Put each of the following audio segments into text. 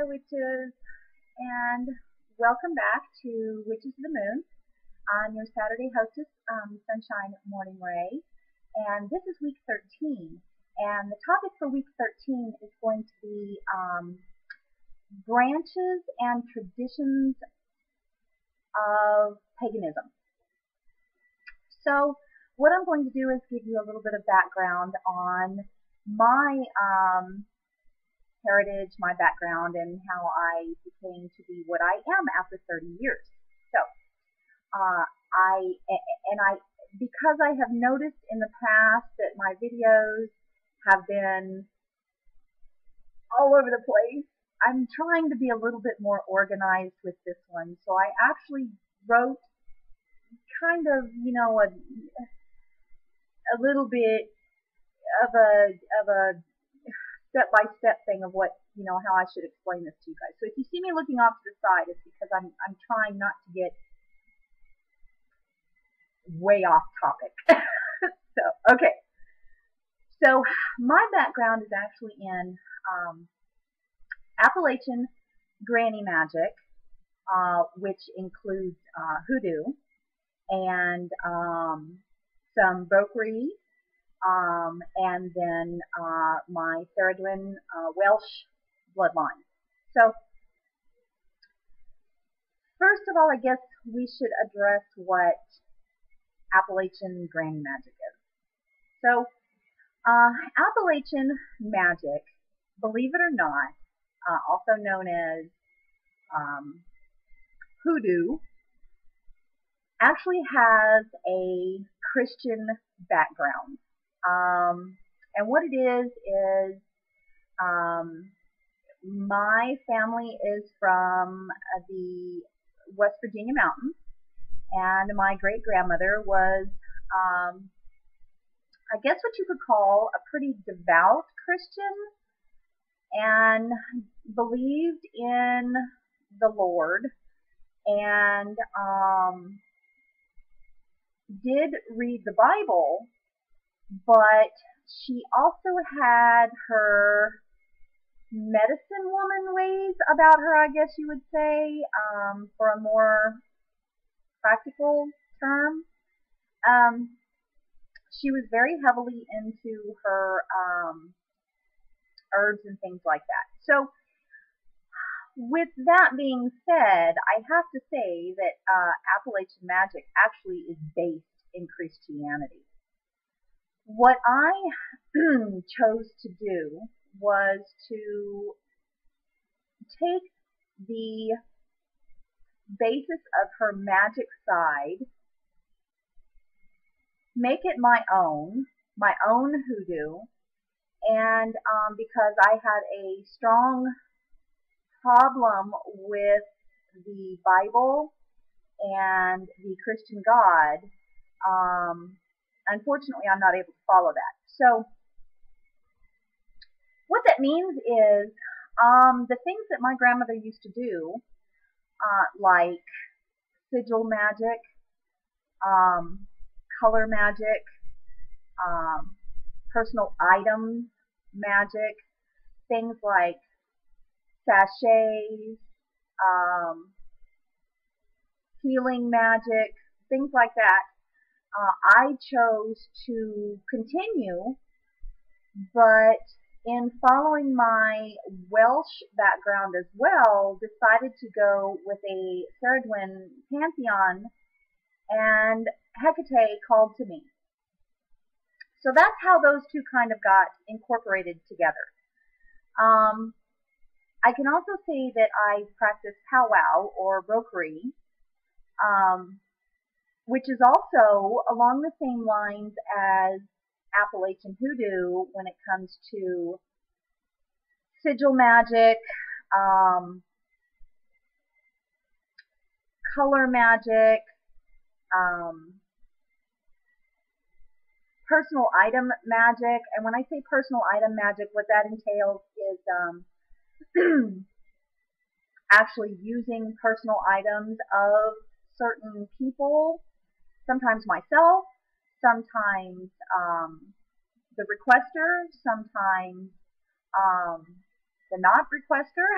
Hello, witches, and welcome back to Witches of the Moon. I'm your Saturday hostess, Sunshine Morning Ray, and this is week 13. And the topic for week 13 is going to be branches and traditions of paganism. So, what I'm going to do is give you a little bit of background on my heritage, my background, and how I became to be what I am after 30 years. So, because I have noticed in the past that my videos have been all over the place, I'm trying to be a little bit more organized with this one. So I actually wrote kind of, a little bit of a step-by-step thing of what, how I should explain this to you guys. So if you see me looking off to the side, it's because I'm trying not to get way off topic. Okay. So my background is actually in Appalachian granny magic, which includes hoodoo and some brokery, and then my Ceridwen Welsh bloodline. So, first of all, I guess we should address what Appalachian granny magic is. So, Appalachian magic, believe it or not, also known as hoodoo, actually has a Christian background. And what it is my family is from the West Virginia mountains, and my great-grandmother was, I guess what you could call a pretty devout Christian, and believed in the Lord, and did read the Bible, but she also had her medicine woman ways about her, I guess you would say, for a more practical term. She was very heavily into her herbs and things like that. So, with that being said, I have to say that Appalachian magic actually is based in Christianity. What I chose to do was to take the basis of her magic side, make it my own hoodoo, and because I had a strong problem with the Bible and the Christian God, unfortunately, I'm not able to follow that. So, what that means is the things that my grandmother used to do, like sigil magic, color magic, personal items magic, things like sachets, healing magic, things like that. I chose to continue, but in following my Welsh background as well, decided to go with a Ceridwen pantheon, and Hecate called to me. So that's how those two kind of got incorporated together. I can also say that I practice powwow or brokery, which is also along the same lines as Appalachian hoodoo when it comes to sigil magic, color magic, personal item magic. And when I say personal item magic, what that entails is actually using personal items of certain people, sometimes myself, sometimes the requester, sometimes the not requester.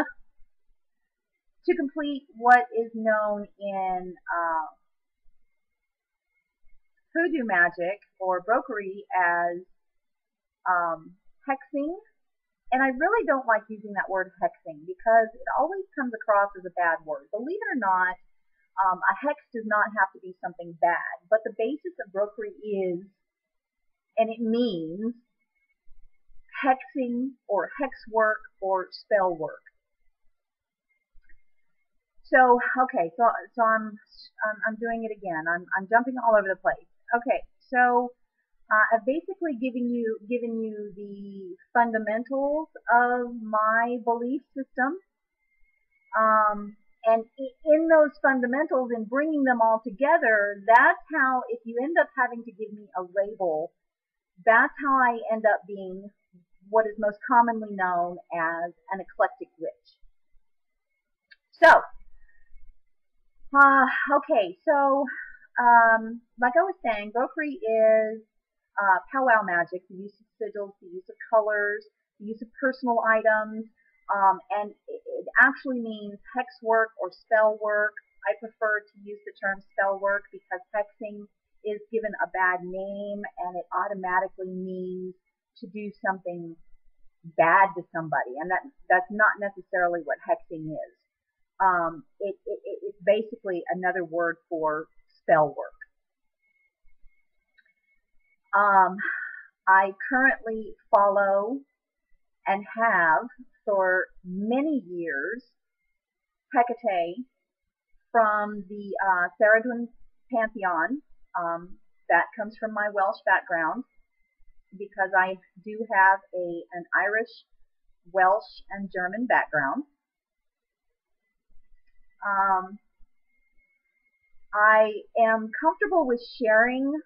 to complete what is known in hoodoo magic or brokery as hexing. And I really don't like using that word hexing because it always comes across as a bad word. Believe it or not, a hex does not have to be something bad, but the basis of brokery is, and it means, hexing or hex work or spell work. So, okay, so I'm doing it again. I'm jumping all over the place. Okay, so I've basically given you the fundamentals of my belief system, and in those fundamentals, in bringing them all together, that's how, if you end up having to give me a label, that's how I end up being what is most commonly known as an eclectic witch. So, okay, so like I was saying, brokery is powwow magic, the use of sigils, the use of colors, the use of personal items, and it actually means hex work or spell work. I prefer to use the term spell work because hexing is given a bad name and it automatically means to do something bad to somebody, and that's not necessarily what hexing is. It's basically another word for spell work. I currently follow and have for many years Hecate from the Ceridwen pantheon. That comes from my Welsh background because I do have an Irish, Welsh, and German background. I am comfortable with sharing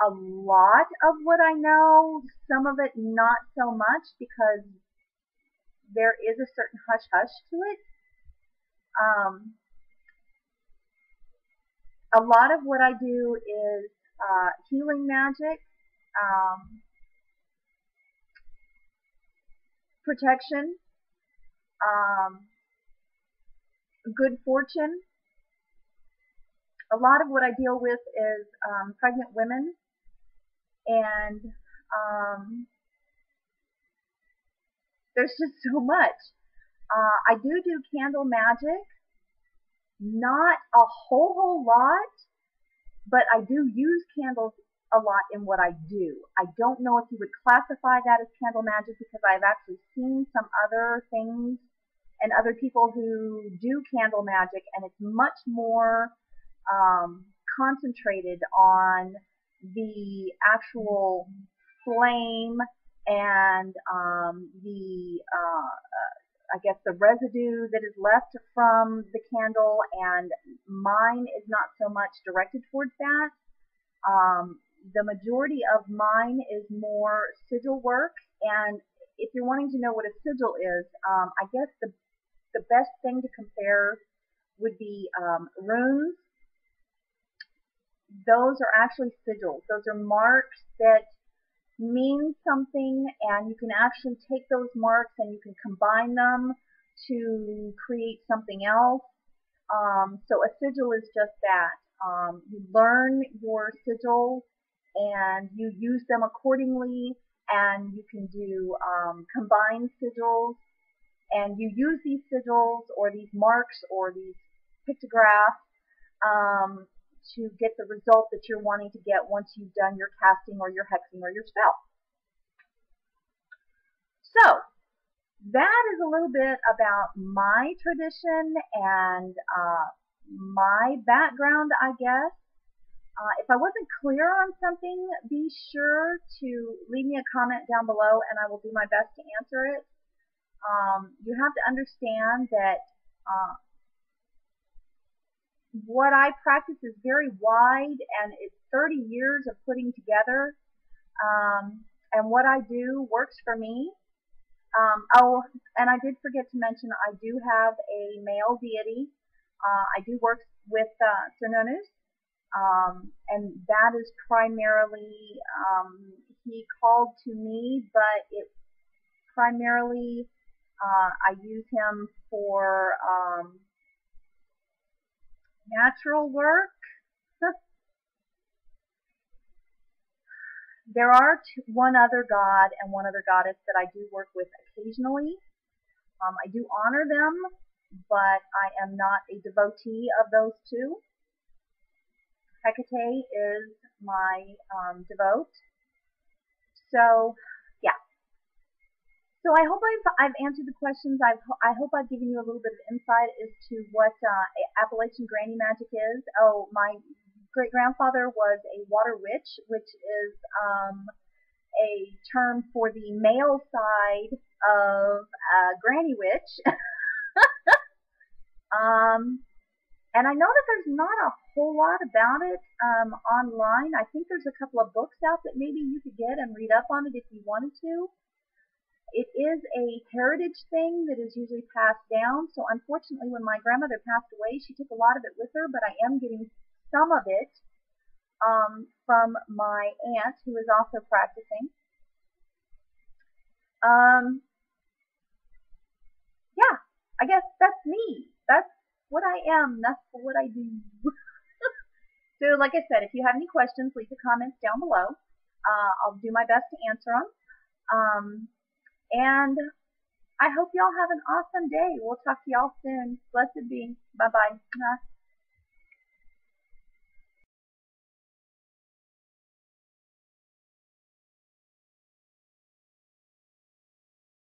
a lot of what I know, some of it not so much because there is a certain hush-hush to it. A lot of what I do is healing magic, protection, good fortune. A lot of what I deal with is pregnant women, and there's just so much. I do candle magic, not a whole lot, but I do use candles a lot in what I do. I don't know if you would classify that as candle magic because I've actually seen some other things and other people who do candle magic, and it's much more concentrated on the actual flame and I guess the residue that is left from the candle, and mine is not so much directed towards that. The majority of mine is more sigil work, and if you're wanting to know what a sigil is, I guess the best thing to compare would be runes. Those are actually sigils. Those are marks that mean something, and you can actually take those marks and you can combine them to create something else. So a sigil is just that. You learn your sigils and you use them accordingly, and you can do combined sigils, and you use these sigils or these marks or these pictographs to get the result that you're wanting to get once you've done your casting or your hexing or your spell. So that is a little bit about my tradition and my background, I guess. If I wasn't clear on something, be sure to leave me a comment down below and I will do my best to answer it. You have to understand that what I practice is very wide, and it's 30 years of putting together, and what I do works for me. Oh, and I did forget to mention I do have a male deity. I do work with Cernunnos, and that is primarily, he called to me, but it primarily I use him for natural work. There are one other god and one other goddess that I do work with occasionally. I do honor them, but I am not a devotee of those two. Hecate is my devote. So, yeah. So I hope I've answered the questions. I hope I've given you a little bit of insight as to what Appalachian granny magic is. Oh, my great-grandfather was a water witch, which is a term for the male side of granny witch. And I know that there's not a whole lot about it online. I think there's a couple of books out that maybe you could get and read up on it if you wanted to. It is a heritage thing that is usually passed down. So unfortunately, when my grandmother passed away, she took a lot of it with her, but I am getting some of it from my aunt, who is also practicing. Yeah, I guess that's me. That's what I am. That's what I do. So, like I said, if you have any questions, leave the comments down below. I'll do my best to answer them. And I hope y'all have an awesome day. We'll talk to y'all soon. Blessed be. Bye-bye.